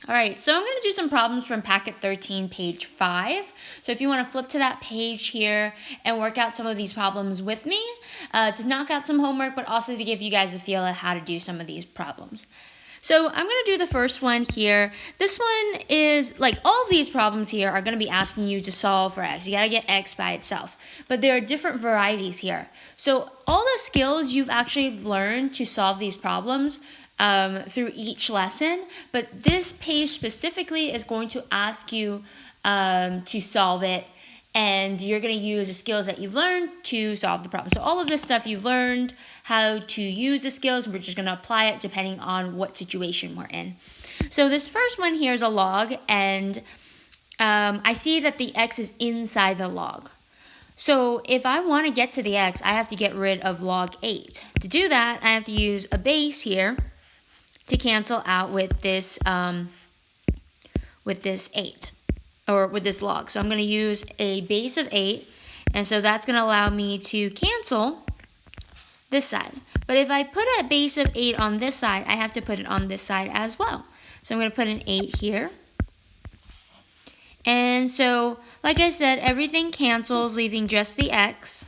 All right, so I'm going to do some problems from packet 13, page 5. So if you want to flip to that page here and work out some of these problems with me, to knock out some homework, but also to give you guys a feel of how to do some of these problems. So I'm going to do the first one here. This one is, like all of these problems here are going to be asking you to solve for x. You got to get x by itself. But there are different varieties here. So all the skills you've actually learned to solve these problems through each lesson, but this page specifically is going to ask you to solve it, and you're going to use the skills that you've learned to solve the problem. So all of this stuff you've learned how to use the skills, we're just going to apply it depending on what situation we're in. So this first one here is a log, and I see that the x is inside the log. So if I want to get to the x, I have to get rid of log 8. To do that, I have to use a base here to cancel out with this 8, or with this log. So I'm going to use a base of 8, and so that's going to allow me to cancel this side. But if I put a base of 8 on this side, I have to put it on this side as well. So I'm going to put an 8 here. And so, like I said, everything cancels, leaving just the x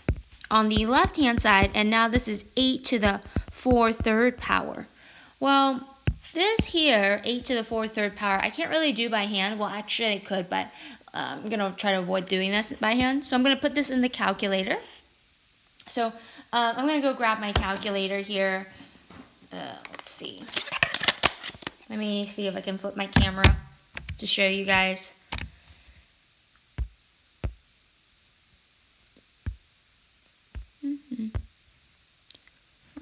on the left-hand side, and now this is 8 to the 4/3 power. Well, this here, 8 to the 4/3 power, I can't really do by hand. Well, actually I could, but I'm going to try to avoid doing this by hand. So I'm going to put this in the calculator. So I'm going to go grab my calculator here. Let's see. Let me see if I can flip my camera to show you guys.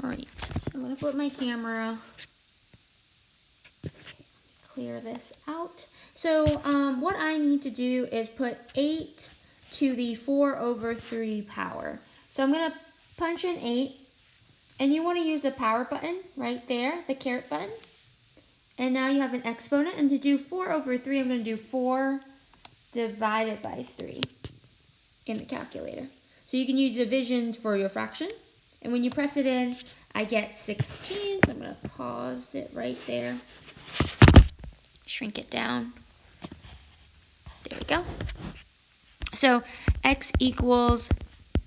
All right, so I'm going to flip my camera. Clear this out. So what I need to do is put 8 to the 4/3 power. So I'm going to punch in 8, and you want to use the power button right there, the caret button. And now you have an exponent, and to do 4/3, I'm going to do 4 divided by 3 in the calculator. So you can use divisions for your fraction. And when you press it in, I get 16. So I'm going to pause it right there. Shrink it down. There we go. So x equals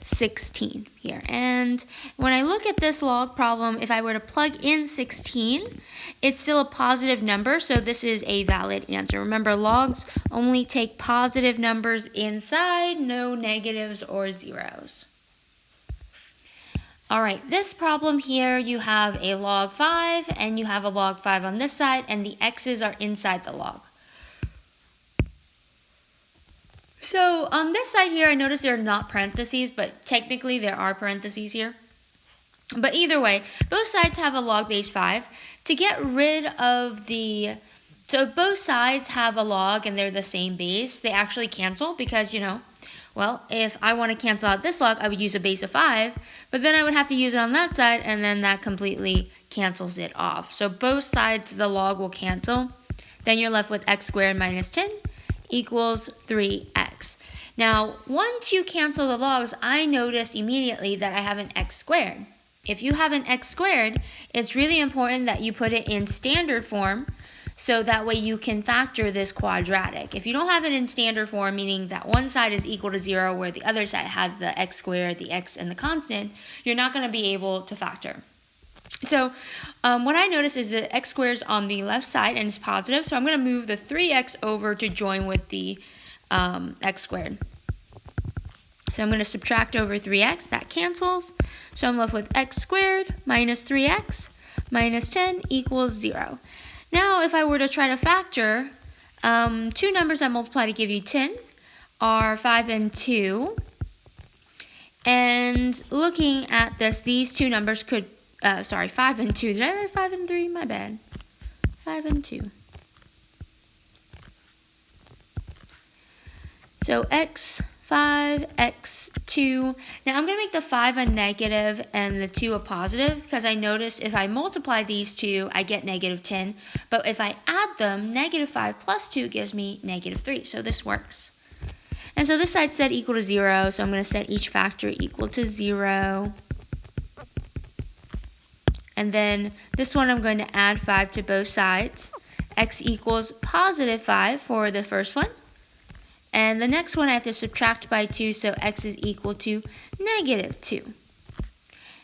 16 here. And when I look at this log problem, if I were to plug in 16, it's still a positive number, so this is a valid answer. Remember, logs only take positive numbers inside, no negatives or zeros. All right, this problem here, you have a log 5 and you have a log 5 on this side, and the x's are inside the log. So on this side here, I notice there are not parentheses, but technically there are parentheses here. But either way, both sides have a log base 5. To get rid of so if both sides have a log and they're the same base, they actually cancel because, well, if I want to cancel out this log, I would use a base of 5, but then I would have to use it on that side, and then that completely cancels it off. So both sides of the log will cancel. Then you're left with x squared minus 10 equals 3x. Now, once you cancel the logs, I noticed immediately that I have an x squared. If you have an x squared, it's really important that you put it in standard form, so that way you can factor this quadratic. If you don't have it in standard form, meaning that one side is equal to 0 where the other side has the x squared, the x, and the constant, you're not going to be able to factor. So what I notice is the x squared is on the left side and it's positive, so I'm going to move the 3x over to join with the x squared. So I'm going to subtract over 3x, that cancels. So I'm left with x squared minus 3x minus 10 equals 0. Now if I were to try to factor, two numbers that multiply to give you 10 are 5 and 2. And looking at this, these two numbers could 5 and 2. Did I write 5 and 3? My bad. 5 and 2. So x5, x2. Now I'm going to make the 5 a negative and the 2 a positive, because I noticed if I multiply these two, I get negative 10. But if I add them, negative 5 plus 2 gives me negative 3. So this works. And so this side set equal to 0, so I'm going to set each factor equal to 0. And then this one I'm going to add 5 to both sides. x equals positive 5 for the first one. And the next one I have to subtract by 2, so x is equal to negative 2.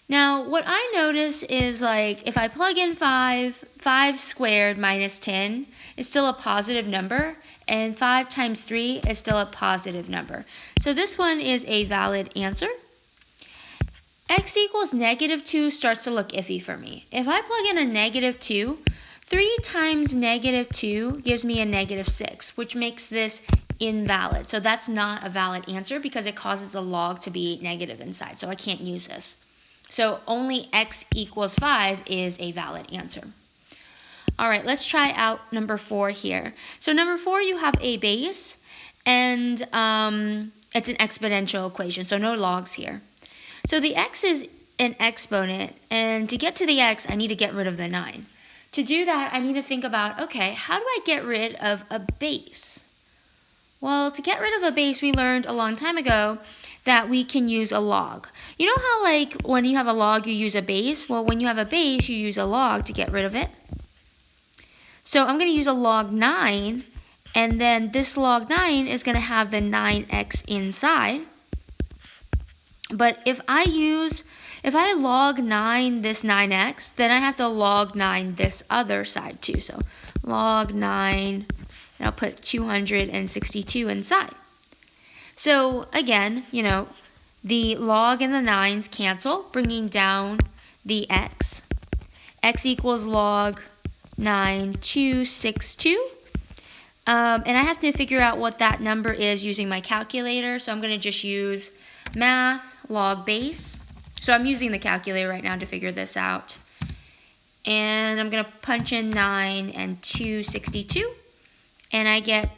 Now, what I notice is, like, if I plug in 5 squared minus 10 is still a positive number, and 5 times 3 is still a positive number. So this one is a valid answer. X equals negative 2 starts to look iffy for me. If I plug in a negative 2, 3 times negative 2 gives me a negative 6, which makes this invalid. So that's not a valid answer because it causes the log to be negative inside, so I can't use this. So only x equals 5 is a valid answer. All right, let's try out number 4 here. So number 4, you have a base, and it's an exponential equation, so no logs here. So the x is an exponent, and to get to the x, I need to get rid of the 9. To do that, I need to think about, okay, how do I get rid of a base? Well, to get rid of a base, we learned a long time ago that we can use a log. You know how, like, when you have a log, you use a base? Well, when you have a base, you use a log to get rid of it. So I'm going to use a log 9, and then this log 9 is going to have the 9x inside. But if I log 9 this 9x, then I have to log 9 this other side too. So log 9, and I'll put 262 inside. So again, you know, the log and the 9s cancel, bringing down the x. X equals log 9, 262. And I have to figure out what that number is using my calculator. So I'm going to just use math, log base. So I'm using the calculator right now to figure this out. And I'm going to punch in 9 and 262. And I get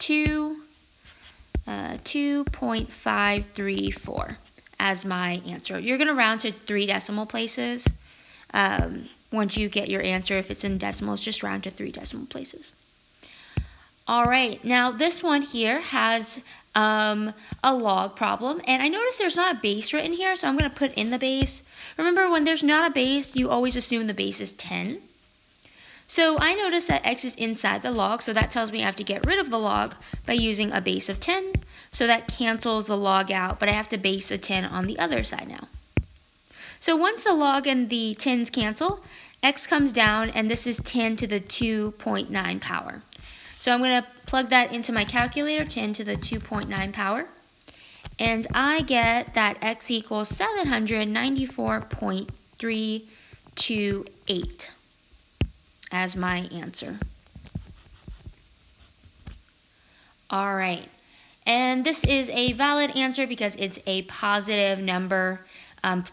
2.534 as my answer. You're going to round to 3 decimal places. Once you get your answer, if it's in decimals, just round to 3 decimal places. All right, now this one here has a log problem, and I noticed there's not a base written here, so I'm going to put in the base. Remember, when there's not a base, you always assume the base is 10. So I noticed that x is inside the log, so that tells me I have to get rid of the log by using a base of 10. So that cancels the log out, but I have to base a 10 on the other side now. So once the log and the 10s cancel, x comes down, and this is 10 to the 2.9 power. So I'm going to plug that into my calculator, 10 to the 2.9 power. And I get that x equals 794.328 as my answer. All right. And this is a valid answer because it's a positive number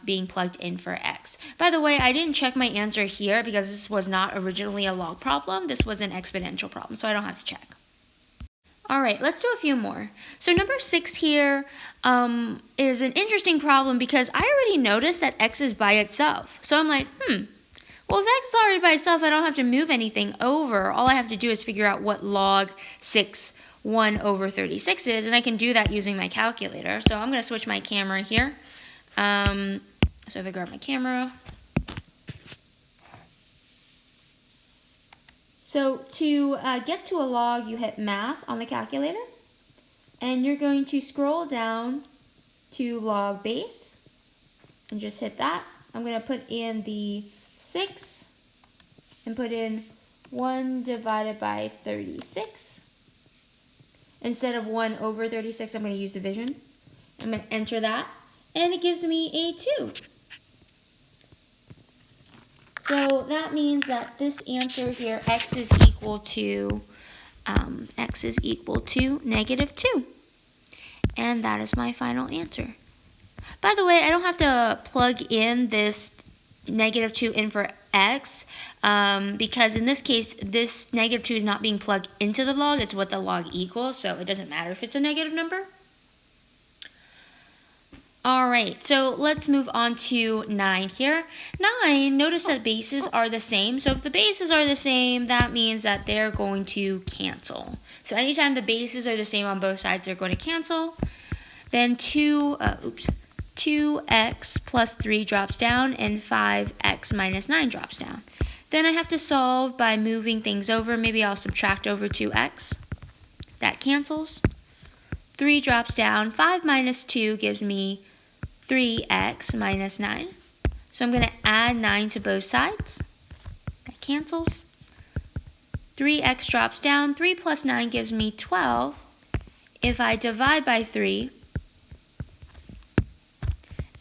being plugged in for x. By the way, I didn't check my answer here because this was not originally a log problem. This was an exponential problem, so I don't have to check. All right, let's do a few more. So number 6 here is an interesting problem because I already noticed that x is by itself. So I'm like, well, if x is already by itself, I don't have to move anything over. All I have to do is figure out what log 6 1 over 36 is, and I can do that using my calculator. So I'm going to switch my camera here. So if I grab my camera. So to get to a log, you hit math on the calculator, and you're going to scroll down to log base, and just hit that. I'm going to put in the 6, and put in 1 divided by 36. Instead of 1 over 36, I'm going to use division. I'm going to enter that, and it gives me a 2. So that means that this answer here, x is equal to negative 2. And that is my final answer. By the way, I don't have to plug in this negative 2 in for x because in this case, this negative 2 is not being plugged into the log. It's what the log equals, so it doesn't matter if it's a negative number. All right, so let's move on to 9 here. 9, notice that bases are the same. So if the bases are the same, that means that they're going to cancel. So anytime the bases are the same on both sides, they're going to cancel. Then 2x plus 3 drops down, and 5x minus 9 drops down. Then I have to solve by moving things over. Maybe I'll subtract over 2x. That cancels. 3 drops down. 5 minus 2 gives me 3x minus 9. So I'm going to add 9 to both sides. That cancels. 3x drops down. 3 plus 9 gives me 12. If I divide by 3,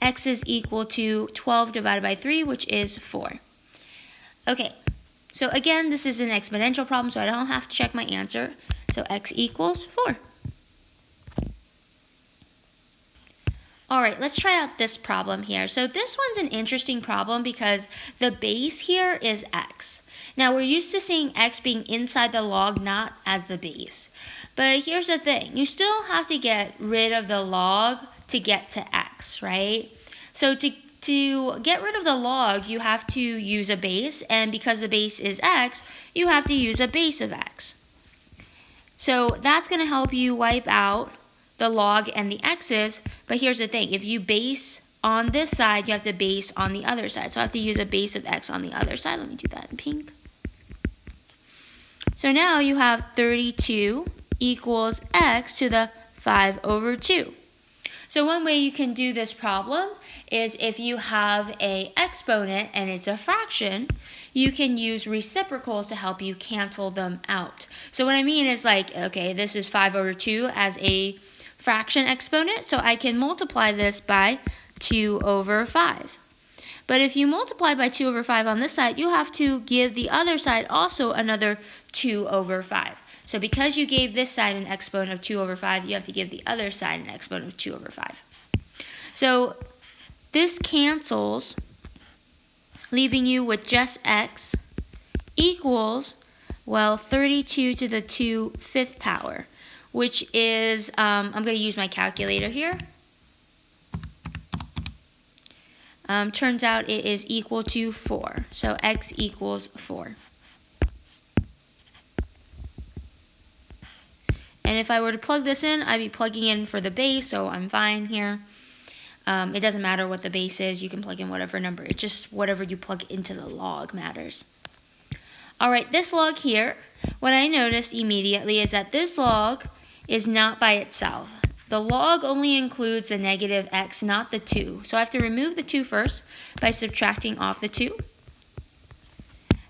x is equal to 12 divided by 3, which is 4. Okay, so again, this is an exponential problem, so I don't have to check my answer. So x equals 4. All right, let's try out this problem here. So this one's an interesting problem because the base here is x. Now, we're used to seeing x being inside the log, not as the base. But here's the thing. You still have to get rid of the log to get to x, right? So to get rid of the log, you have to use a base. And because the base is x, you have to use a base of x. So that's going to help you wipe out the log and the x's. But here's the thing. If you base on this side, you have to base on the other side. So I have to use a base of x on the other side. Let me do that in pink. So now you have 32 equals x to the 5 over 2. So one way you can do this problem is if you have an exponent and it's a fraction, you can use reciprocals to help you cancel them out. So what I mean is like, okay, this is 5 over 2 as a fraction exponent, so I can multiply this by 2 over 5. But if you multiply by 2 over 5 on this side, you have to give the other side also another 2 over 5. So because you gave this side an exponent of 2 over 5, you have to give the other side an exponent of 2 over 5. So this cancels, leaving you with just x equals, well, 32 to the 2/5 power, which is, I'm going to use my calculator here. Turns out it is equal to 4. So x equals 4. And if I were to plug this in, I'd be plugging in for the base, so I'm fine here. It doesn't matter what the base is. You can plug in whatever number. It's just whatever you plug into the log matters. All right, this log here, what I noticed immediately is that this log is not by itself. The log only includes the negative x, not the 2. So I have to remove the 2 first by subtracting off the 2.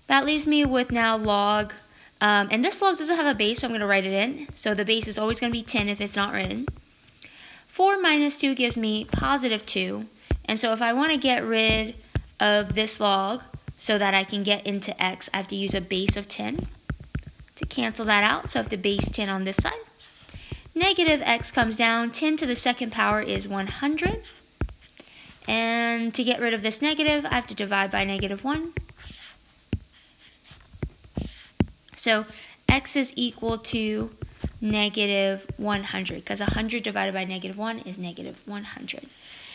That leaves me with now log, and this log doesn't have a base, so I'm going to write it in. So the base is always going to be 10 if it's not written. 4 minus 2 gives me positive 2. And so if I want to get rid of this log so that I can get into x, I have to use a base of 10 to cancel that out. So I have to base 10 on this side. Negative x comes down. 10 to the 2nd power is 100. And to get rid of this negative, I have to divide by negative 1. So x is equal to negative 100, because 100 divided by negative 1 is negative 100.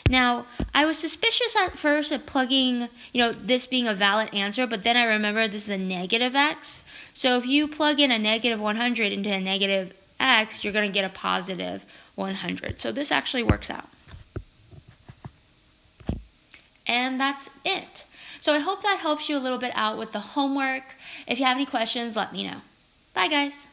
Now, I was suspicious at first of plugging, this being a valid answer, but then I remembered this is a negative x. So if you plug in a negative 100 into a negative x, you're going to get a positive 100. So this actually works out. And that's it. So I hope that helps you a little bit out with the homework. If you have any questions, let me know. Bye, guys.